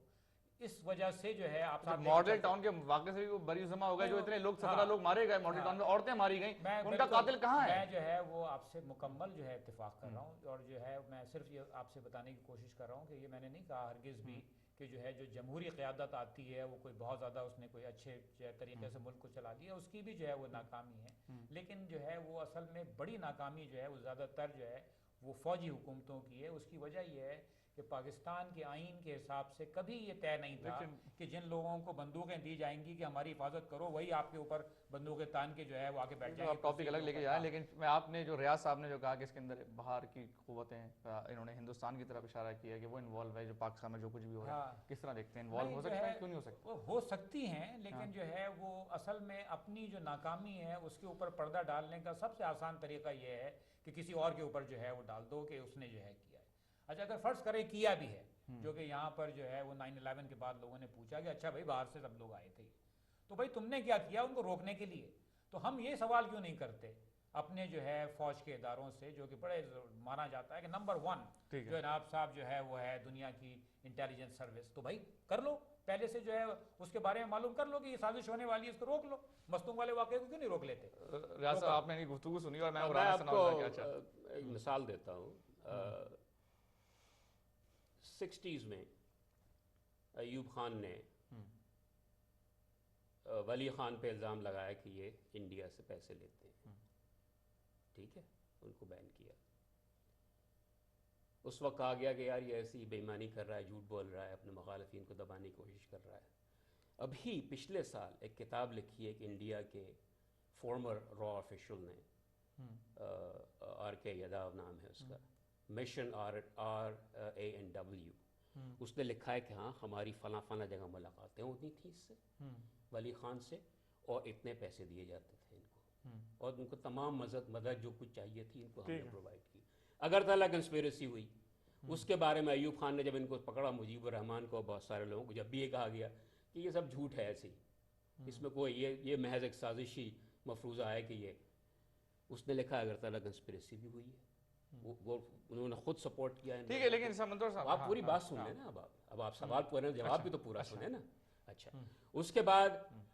اس وجہ سے جو ہے آپ ماڈل ٹاؤن کے واقعے سے بھی وہ بری جمع ہو گئے, جو اتنے لوگ 17 لوگ مارے گئے ماڈل ٹاؤن میں, عورتیں ماری گئیں, ان کا قاتل کہاں ہے؟ میں جو ہے وہ آپ سے مکمل جو ہے اتفاق کر رہا ہوں, اور جو ہے میں صرف یہ آپ سے بتانے کی کوشش کر رہا ہوں کہ یہ میں نے نہیں کہا ہرگز بھی کہ جو ہے جو جمہوری قیادت آتی ہے وہ کوئی بہت زیادہ اس نے کوئی اچھے طریقے سے ملک کو چلا دیا, اس کی بھی جو ہے وہ ناکامی ہے. لیکن جو ہے وہ اصل میں بڑی ناکامی جو ہے وہ زیادہ تر جو ہے وہ فوجی حکومتوں کی ہے. اس کی وجہ یہ ہے کہ پاکستان کے آئین کے حساب سے کبھی یہ طے نہیں تھا کہ جن لوگوں کو بندوقیں دی جائیں گی کہ ہماری حفاظت کرو, وہی آپ کے اوپر بندوقیں تان کے جو ہے وہ آگے بیٹھ جائیں گے. آپ ٹاپک الگ لے کے جائیں, لیکن میں آپ نے جو ریاض صاحب نے جو کہا کہ اس کے اندر باہر کی قوتیں, انہوں نے ہندوستان کی طرف اشارہ کیا کہ وہ انوالو ہے جو پاکستان میں جو کچھ بھی ہو رہا ہے, کس طرح دیکھتے ہیں انوالو ہو سکتے ہیں کیوں نہیں ہو سکتے؟ ہو سکتی ہیں, لیکن جو ہے وہ اصل میں اپنی جو ناکامی ہے اس کے اوپر پردہ ڈالنے کا سب سے آسان طریقہ یہ ہے کہ کسی اور کے اوپر جو ہے وہ ڈال دو کہ اس نے جو ہے کیا ہے. اچھا اگر فرض کریں کیا بھی ہے, جو کہ یہاں پر جو ہے وہ 9/11 کے بعد لوگوں نے پوچھا کہ اچھا بھائی باہر سے سب لوگ آئے تھے تو بھائی تم نے کیا کیا ان کو روکنے کے لیے؟ تو ہم یہ سوال کیوں نہیں کرتے اپنے جو ہے فوج کے اداروں سے, جو کہ بڑے مانا جاتا ہے کہ نمبر 1 جو جناب صاحب جو ہے وہ ہے دنیا کی انٹیلیجنس سروس. تو بھائی کر لو پہلے سے جو ہے اس کے بارے میں معلوم کر لو کہ یہ سازش ہونے والی ہے, اس کو روک لو. مستونگ والے واقعے کو کیوں نہیں روک لیتے؟ ریاض صاحب آپ نے گفتگو سنی اور میں آپ کو ایک مثال دیتا ہوں. 60s میں ایوب خان نے ولی خان پہ الزام لگایا کہ یہ انڈیا سے پیسے لیتے ہیں, ٹھیک ہے, ان کو بین کیا. اس وقت کہا گیا کہ یار یہ ایسی بے ایمانی کر رہا ہے، جھوٹ بول رہا ہے، اپنے مخالفین کو دبانے کی کوشش کر رہا ہے. ابھی پچھلے سال ایک کتاب لکھی ہے کہ انڈیا کے فارمر را آفیشل نے، آر کے یادو نام ہے اس کا، مشن RANW، اس نے لکھا ہے کہ ہاں ہماری فلاں فلاں جگہ ملاقاتیں ہوتی تھیں اس سے، ولی خان سے، اور اتنے پیسے دیے جاتے تھے ان کو، اور ان کو تمام مدد جو کچھ چاہیے تھی ان کو ہم نے پرووائڈ کی. اگرتلہ کنسپیریسی ہوئی، اس کے بارے میں ایوب خان نے جب ان کو پکڑا، مجیب الرحمان کو، بہت سارے لوگوں کو، جب بھی یہ کہا گیا کہ یہ سب جھوٹ ہے ایسے ہی، اس میں کوئی یہ محض ایک سازشی مفروضہ ہے کہ یہ، اس نے لکھا اگرتلہ کنسپیریسی بھی ہوئی ہے، وہ انہوں نے خود سپورٹ کیا ہے. ٹھیک ہے، لیکن سمندر صاحب آپ پوری بات سن لیں نا، اب آپ سوال پورے جواب بھی تو پورا سنیں نا. اچھا، اس کے بعد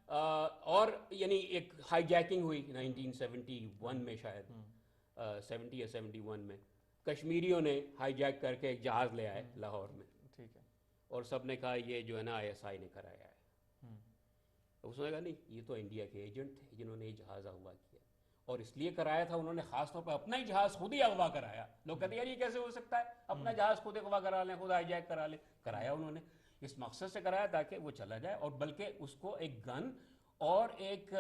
اور یعنی ایک ہائی جیکنگ ہوئی 1971 میں، شاید 70 یا 71 میں، کشمیریوں نے ہائی جیک کر کے ایک جہاز لے آئے لاہور میں، ٹھیک ہے، اور سب نے کہا یہ جو ہے نا ISI نے کرایا ہے. اس نے کہا نہیں، یہ تو انڈیا کے ایجنٹ تھے جنہوں نے یہ جہاز اغوا کیا، اور اس لیے کرایا تھا انہوں نے خاص طور پہ اپنا ہی جہاز خود ہی اغوا کرایا. لوگ کہتے ہیں یار یہ کیسے ہو سکتا ہے، اپنا جہاز خود اغوا کرا لیں، خود ہائی جیک کرا لیں. کرایا انہوں نے اس مقصد سے کرایا تاکہ وہ چلا جائے، اور بلکہ اس کو ایک گن اور ایک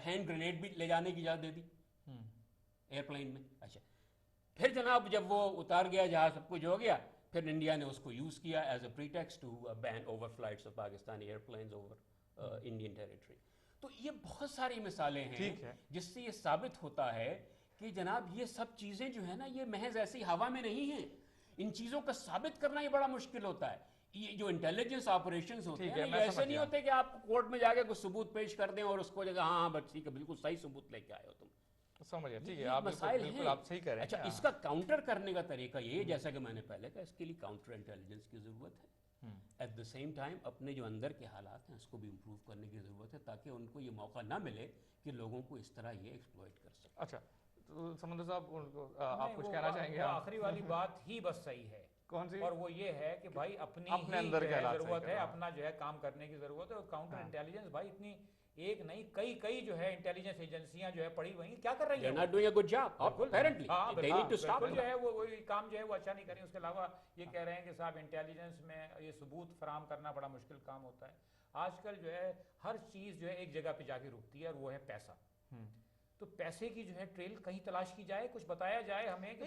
ہینڈ گرینیڈ بھی لے جانے کی اجازت دے دی ایئرپلین میں. اچھا، پھر جناب جب وہ اتار گیا جہاز، سب کچھ ہو گیا، پھر انڈیا نے اس کو یوز کیا as a pretext to ban over flights of Pakistani airplanes over Indian territory. تو یہ بہت ساری مثالیں ہیں جس سے یہ ثابت ہوتا ہے کہ جناب یہ سب چیزیں جو ہیں نا، یہ محض ایسی ہوا میں نہیں ہیں. ان چیزوں کا ثابت کرنا یہ بڑا مشکل ہوتا ہے. یہ جو انٹیلیجنس آپریشنز ہوتے ہیں یہ ایسے نہیں ہوتے کہ آپ کورٹ میں جا کے کوئی ثبوت پیش کر دیں اور اس کو جگہ ہاں بس ٹھیک ہے بالکل صحیح ثبوت لے کے آئے ہو تم. سمجھ گیا، ٹھیک ہے، آپ بالکل آپ صحیح کہہ رہے ہیں. اچھا، اس کا کاؤنٹر کرنے کا طریقہ یہ ہے، جیسا کہ میں نے پہلے کہا، اس کے لیے کاؤنٹر انٹیلیجنس کی ضرورت ہے. ایٹ دا سیم ٹائم اپنے جو اندر کے حالات ہیں اس کو بھی امپروو کرنے کی ضرورت ہے، تاکہ ان کو یہ موقع نہ ملے کہ لوگوں کو اس طرح یہ ایکسپلوئٹ کر سکیں. اچھا، سمندر صاحب آپ کچھ کہنا چاہیں گے؟ آخری والی بات ہی بس صحیح ہے، کون سی؟ اور وہ یہ ہے کہ بھائی اپنی اندر کے حالات ضرورت ہے، اپنا جو ہے کام کرنے کی ضرورت ہے. اور کاؤنٹر انٹیلیجنس بھائی اتنی ایک نہیں کئی جو ہے انٹیلیجنس ایجنسیاں جو ہے پڑی ہوئی کیا کر رہی ہیں؟ not doing a good job apparently. They need to stop جو ہے وہ کام جو ہے وہ اچھا نہیں کریں. اس کے علاوہ یہ کہہ رہے ہیں کہ صاحب انٹیلیجنس میں یہ ثبوت فراہم کرنا بڑا مشکل کام ہوتا ہے. آج کل جو ہے ہر چیز جو ہے ایک جگہ پہ جا کے رکتی ہے، اور وہ ہے پیسہ. تو پیسے کی جو ہے ٹریل کہیں تلاش کی جائے، کچھ بتایا جائے ہمیں کہ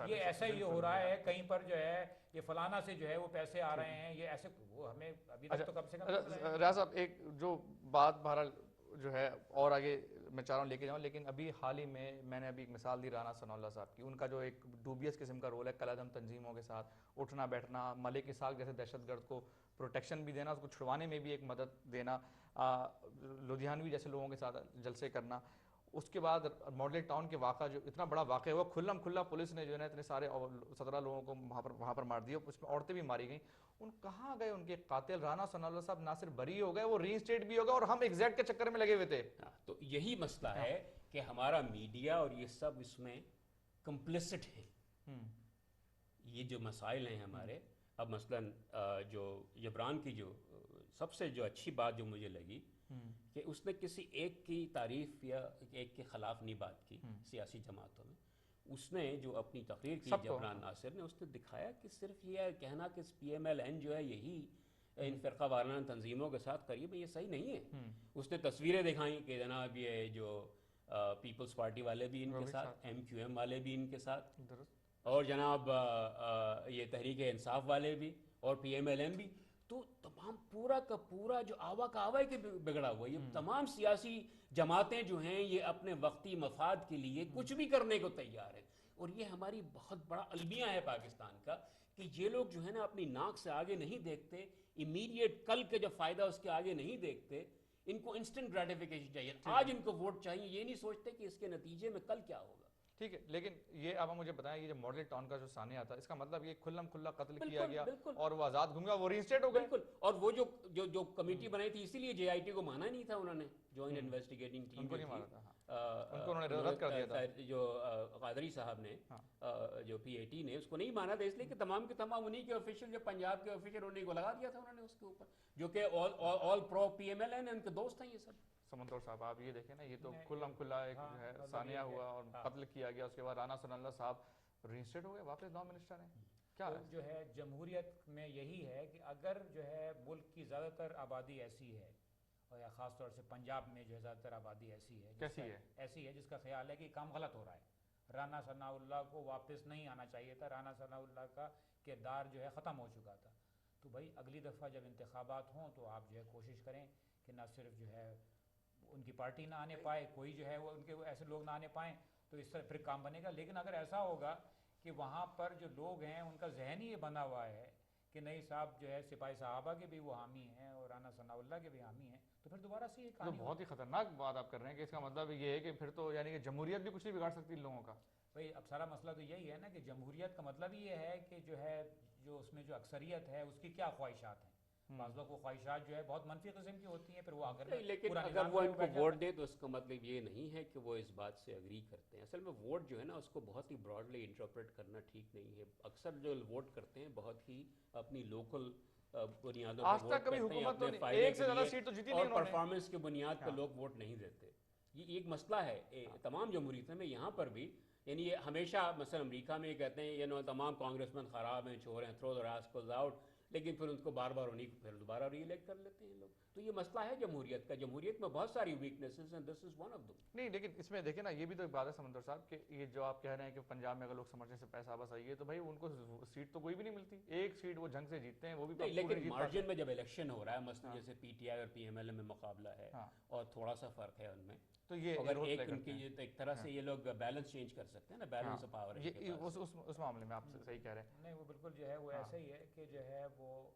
یہ ایسا ہی ہو رہا ہے، کہیں پر جو ہے یہ فلانا سے جو ہے وہ پیسے آ رہے ہیں، یہ ایسے، وہ ہمیں ابھی تک تو کم سے کم. ریاض صاحب ایک جو بات بہرحال جو ہے اور آگے میں چاہ رہا ہوں لے کے جاؤں، لیکن ابھی حال ہی میں نے ابھی ایک مثال دی رانا ثناء اللہ صاحب کی. ان کا جو ایک ڈوبیس قسم کا رول ہے قلعہ تنظیموں کے ساتھ اٹھنا بیٹھنا، ملک اسحاق جیسے دہشت گرد کو پروٹیکشن بھی دینا، اس کو چھڑوانے میں بھی ایک مدد دینا، لدھیانوی جیسے لوگوں کے ساتھ جلسے کرنا. اس کے بعد ماڈل ٹاؤن کے واقعہ جو اتنا بڑا واقعہ ہوا، کھلا پولیس نے جو ہے نا اتنے سارے 17 لوگوں کو وہاں پر مار دیا، اس میں عورتیں بھی ماری گئیں. ان کہاں گئے ان کے قاتل؟ رانا ثناء اللہ صاحب نہ صرف بری ہو گئے، وہ ری اسٹیٹ بھی ہو گئے، اور ہم ایگزیکٹ کے چکر میں لگے ہوئے تھے. تو یہی مسئلہ ہے کہ ہمارا میڈیا اور یہ سب اس میں کمپلسٹ ہیں. یہ جو مسائل ہیں ہمارے، اب مثلاً جو جبران کی جو سب سے جو اچھی بات جو مجھے لگی کہ اس نے کسی ایک کی تعریف یا ایک کے خلاف نہیں بات کی سیاسی جماعتوں میں. اس نے جو اپنی تقریر کی جبران ناصر نے، اس نے دکھایا کہ صرف یہ کہنا کہ PMLN جو ہے یہی ان فرقہ وارانہ تنظیموں کے ساتھ قریب ہے، یہ صحیح نہیں ہے. اس نے تصویریں دکھائیں کہ جناب یہ جو پیپلز پارٹی والے بھی ان کے ساتھ، MQM والے بھی ان کے ساتھ، اور جناب یہ تحریک انصاف والے بھی، اور PMLN بھی. تو تمام پورا کا پورا جو آوا کا آوا کے بگڑا ہوا، یہ تمام سیاسی جماعتیں جو ہیں یہ اپنے وقتی مفاد کے لیے کچھ بھی کرنے کو تیار ہیں. اور یہ ہماری بہت بڑا المیہ ہے پاکستان کا کہ یہ لوگ جو ہے نا اپنی ناک سے آگے نہیں دیکھتے، امیڈیٹ کل کے جو فائدہ اس کے آگے نہیں دیکھتے. ان کو انسٹنٹ گریٹیفیکیشن چاہیے، آج ان کو ووٹ چاہیے، یہ نہیں سوچتے کہ اس کے نتیجے میں کل کیا ہوگا. ٹھیک ہے، لیکن یہ اب مجھے بتائیں، یہ جو ماڈل ٹاؤن کا جو ثانیہ تھا، اس کا مطلب یہ کھلا قتل کیا گیا اور وہ آزاد گھوم گیا، وہ ری اسٹیٹ ہو گئے؟ بالکل. اور وہ جو کمیٹی بنائی تھی، اسی لیے JIT کو مانا نہیں تھا انہوں نے، جوائنٹ انویسٹیگیٹنگ ٹیم کو نہیں مانا تھا، ان کو انہوں نے رد کر دیا تھا. جو قادری صاحب نے، جو PAT نے، اس کو نہیں مانا تھا، اس لیے کہ تمام کے تمام انہی کے آفیشیل، جو پنجاب کے آفیشیل، انہیں کو لگا دیا تھا انہوں نے اس کے اوپر، جو کہ آل پرو PMLN ان کے دوست ہیں یہ سب. سمندر صاحب آپ یہ دیکھیں نا، یہ تو کھلا ایک جو ہے ثانیہ ہوا اور قتل کیا گیا. اس کے بعد رانا ثناء اللہ صاحب رینسٹیٹ ہو گئے واپس 9 منسٹر ہیں کیا تو جو ہے جمہوریت میں یہی ہے کہ اگر جو ہے ملک کی زیادہ تر آبادی ایسی ہے اور یا خاص طور سے پنجاب میں جو ہے زیادہ تر آبادی ایسی ہے کیسی ہے ایسی ہے جس کا خیال ہے کہ کام غلط ہو رہا ہے، رانا ثناء اللہ کو واپس نہیں آنا چاہیے تھا، رانا ثناء اللہ کا کردار جو ہے ختم ہو چکا تھا، تو بھائی اگلی دفعہ جب انتخابات ہوں تو آپ جو ہے کوشش کریں کہ نہ صرف جو ہے ان کی پارٹی نہ آنے پائے، کوئی جو ہے وہ ان کے ایسے لوگ نہ آنے پائیں، تو اس طرح پھر کام بنے گا۔ لیکن اگر ایسا ہوگا کہ وہاں پر جو لوگ ہیں ان کا ذہن ہی یہ بنا ہوا ہے کہ نہیں صاحب جو ہے سپاہی صحابہ کے بھی وہ حامی ہیں اور رانا ثناء اللہ کے بھی حامی ہیں، تو پھر دوبارہ سے یہ تو کہانی بہت ہی خطرناک بات آپ کر رہے ہیں کہ اس کا مطلب یہ ہے کہ پھر تو یعنی کہ جمہوریت بھی کچھ نہیں بگاڑ سکتی ان لوگوں کا۔ بھائی اب سارا مسئلہ تو یہی ہے نا کہ جمہوریت کا مطلب یہ ہے کہ جو ہے جو اس میں جو اکثریت ہے اس کی کیا خواہشات ہیں، بعض لوگ کو خواہشات جو ہے بہت منفی قسم کی ہوتی ہیں، پھر وہ آخر میں لیکن پورا اگر نظام وہ جو ہے ان کو بیٹھ ووٹ جاتا ہے۔ دے تو اس کا مطلب یہ نہیں ہے کہ وہ اس بات سے اگری کرتے ہیں۔ اصل میں ووٹ جو ہے نا اس کو بہت ہی براڈلی انٹرپریٹ کرنا ٹھیک نہیں ہے۔ اکثر جو ووٹ کرتے ہیں بہت ہی اپنی لوکل بنیادوں آج پر تک ووٹ کبھی کرتے ہیں حکومت تو اپنے نہیں، فائدے ایک سے کے زیادہ لیے، سیٹ تو جیتی اور نہیں انہوں نے۔ پرفارمنس کی بنیاد پر لوگ ووٹ نہیں دیتے۔ یہ ایک مسئلہ ہے تمام جمہوریتوں میں، یہاں پر بھی، یعنی یہ ہمیشہ مثلا امریکہ میں یہ کہتے ہیں تمام کانگریس مین خراب ہیں، چور ہیں، تھرو دا راسکلز آؤٹ، لیکن پھر ان کو بار بار انہیں پھر دوبارہ ری الیکٹ کر لیتے ہیں لوگ۔ تو یہ مسئلہ ہے جمہوریت کا، جمہوریت میں بہت ساری ویکنیسز ہیں، دس از ون آف دم۔ نہیں لیکن اس میں دیکھیں نا یہ بھی تو ایک بات ہے سمندر صاحب کہ یہ جو آپ کہہ رہے ہیں کہ پنجاب میں اگر لوگ سمجھنے سے پیسہ بس آئیے تو بھائی ان کو سیٹ تو کوئی بھی نہیں ملتی، ایک سیٹ وہ جنگ سے جیتتے ہیں وہ بھی نہیں، لیکن مارجن میں جب الیکشن ہو رہا ہے، مثلا جیسے پی ٹی آئی اور پی ایم ایل اے میں مقابلہ ہے اور تھوڑا سا فرق ہے ان میں، تو یہ اگر ایک ان کی ایک طرح سے یہ لوگ بیلنس چینج کر سکتے ہیں نا، بیلنس آف پاور اس معاملے میں آپ صحیح کہہ رہے ہیں۔ نہیں وہ بالکل جو ہے وہ ایسا ہی ہے کہ جو ہے وہ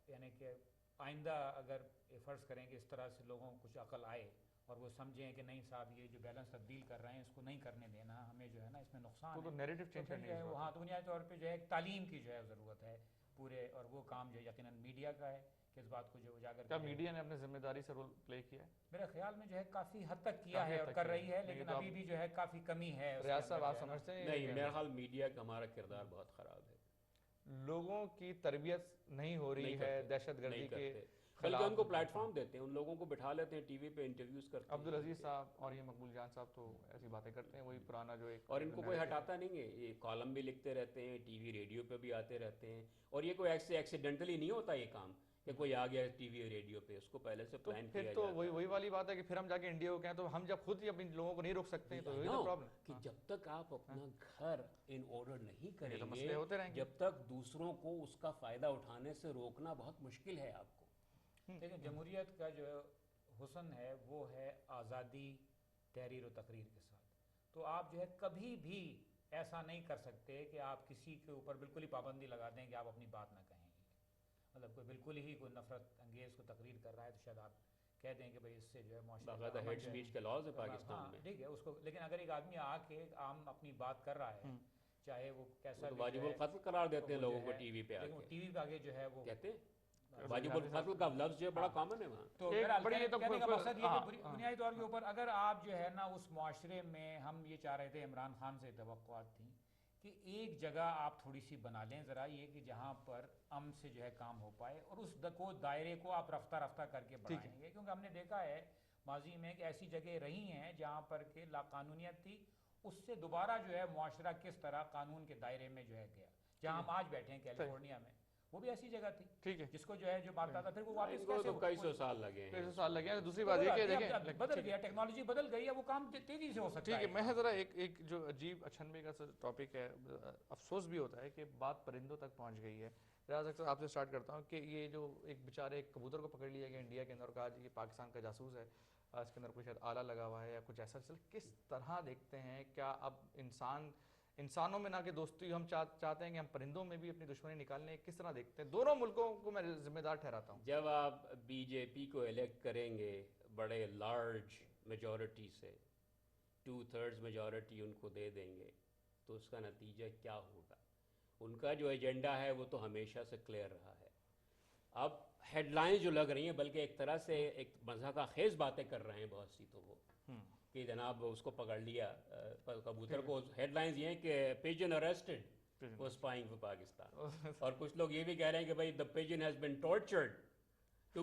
یعنی کہ آئندہ اگر فرض کریں کہ اس طرح سے لوگوں کو کچھ عقل آئے اور وہ سمجھیں کہ نہیں صاحب یہ جو بیلنس تبدیل کر رہے ہیں اس کو نہیں کرنے دینا، ہمیں جو ہے نا اس میں نقصان تو نیریٹو چینج کرنی ہے۔ وہاں تو بنیادی طور پہ جو ہے تعلیم کی جو ہے ضرورت ہے پورے، اور وہ کام جو ہے یقیناً میڈیا کا ہے کہ اس بات کو جو اجاگر کیا میڈیا نے اپنے ذمہ داری سے رول پلے کیا ہے؟ میرے خیال میں جو ہے کافی حد تک کیا ہے اور کر رہی ہے، لیکن ابھی بھی جو ہے کافی کمی ہے۔ ریاض صاحب آپ سمجھتے ہیں؟ نہیں، میرا خیال میڈیا کا ہمارا کردار بہت خراب ہے، لوگوں کی تربیت نہیں ہو رہی ہے دہشت گردی کے بلکہ ان کو پلیٹ فارم دیتے ہیں، ان لوگوں کو بٹھا لیتے ہیں ٹی وی پہ انٹرویوز کرتے ہیں۔ عبدالعزیز صاحب اور یہ مقبول جان صاحب تو ایسی باتیں کرتے ہیں، وہی پرانا جو ایک، اور ان کو کوئی ہٹاتا نہیں ہے، یہ کالم بھی لکھتے رہتے ہیں، ٹی وی ریڈیو پہ بھی آتے رہتے ہیں، اور یہ کوئی ایکسیڈنٹلی نہیں ہوتا یہ کام کہ کوئی آ گیا ٹی وی ریڈیو پہ، اس کو پہلے سے پلان کیا پھر تو وہی والی بات ہے کہ پھر ہم جا کے انڈیا کو کہیں تو ہم جب خود ہی اپنے لوگوں کو نہیں روک سکتے ہیں تو وہی تو پرابلم کہ جب تک آپ اپنا گھر ان آرڈر نہیں کریں گے، مسئلے ہوتے رہیں گے، جب تک دوسروں کو اس کا فائدہ اٹھانے سے روکنا بہت مشکل ہے آپ کو۔ لیکن جمہوریت کا جو حسن ہے وہ ہے آزادی تحریر و تقریر کے ساتھ، تو آپ جو ہے کبھی بھی ایسا نہیں کر سکتے کہ آپ کسی کے اوپر بالکل ہی پابندی لگا دیں کہ آپ اپنی بات نہ کہیں گے، مطلب کوئی بالکل ہی کوئی نفرت انگیز کو تقریر کر رہا ہے تو شاید آپ کہہ دیں کہ بھائی اس سے جو ہے باقاعدہ ہیٹ اسپیچ کے لاز ہے پاکستان میں، ٹھیک ہے اس کو، لیکن اگر ایک آدمی آ کے عام اپنی بات کر رہا ہے چاہے وہ کیسا بھی واجب القتل قرار دیتے ہیں لوگوں کو ٹی وی پہ آ کے، ٹی وی پہ آگے جو ہے وہ کہتے ہیں واجب القتل کا لفظ جو ہے بڑا کامن ہے وہاں۔ تو کہنے کا مقصد یہ کہ بنیادی طور کے اوپر اگر آپ جو ہے نا اس معاشرے میں، ہم یہ چاہ رہے تھے عمران خان سے توقعات تھیں کہ ایک جگہ آپ تھوڑی سی بنا لیں ذرا یہ کہ جہاں پر امن سے جو ہے کام ہو پائے، اور اس دائرے کو آپ رفتہ رفتہ کر کے بڑھائیں گے، کیونکہ ہم نے دیکھا ہے ماضی میں کہ ایسی جگہ رہی ہیں جہاں پر کہ لا قانونیت تھی، اس سے دوبارہ جو ہے معاشرہ کس طرح قانون کے دائرے میں جو ہے گیا، جہاں ہم آج بیٹھے ہیں کیلیفورنیا میں، وہ بھی ایسی جگہ تھی، ٹھیک ہے، جس کو جو ہے جو مارتا تھا پھر وہ واپس کیسے تو کئی سو سال لگے ہیں، کئی سو سال لگے ہیں۔ دوسری بات یہ کہ دیکھیں بدل گیا، ٹیکنالوجی بدل گئی ہے، وہ کام تیزی سے ہو سکتا ہے۔ ٹھیک ہے، میں ذرا ایک جو عجیب اچھنبے کا ٹاپک ہے، افسوس بھی ہوتا ہے کہ بات پرندوں تک پہنچ گئی ہے۔ ریاض اکثر آپ سے سٹارٹ کرتا ہوں کہ یہ جو ایک بیچارے ایک کبوتر کو پکڑ لیا گیا انڈیا کے اندر اور کہا یہ پاکستان کا جاسوس ہے، اس کے اندر کوئی شاید آلہ لگا ہوا ہے یا کچھ ایسا، کس طرح دیکھتے ہیں؟ کیا اب انسانوں میں نہ کہ دوستی ہم چاہتے ہیں کہ ہم پرندوں میں بھی اپنی دشمنی نکالنے، کس طرح دیکھتے ہیں؟ دونوں ملکوں کو میں ذمہ دار ٹھہراتا ہوں۔ جب آپ بی جے پی کو الیکٹ کریں گے بڑے لارج میجورٹی سے، 2/3 میجورٹی ان کو دے دیں گے، تو اس کا نتیجہ کیا ہوگا؟ ان کا جو ایجنڈا ہے وہ تو ہمیشہ سے کلیئر رہا ہے۔ اب ہیڈ لائنز جو لگ رہی ہیں، بلکہ ایک طرح سے ایک مزاح خیز باتیں کر رہے ہیں بہت سی، تو وہ کہ جناب اس کو پکڑ لیا کبوتر کو، ہیڈ لائنز یہ ہیں کہ Pigeon arrested for spying for Pakistan, اور کچھ لوگ یہ بھی کہہ رہے ہیں کہ بھائی the pigeon has been tortured to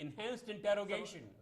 enhanced interrogation.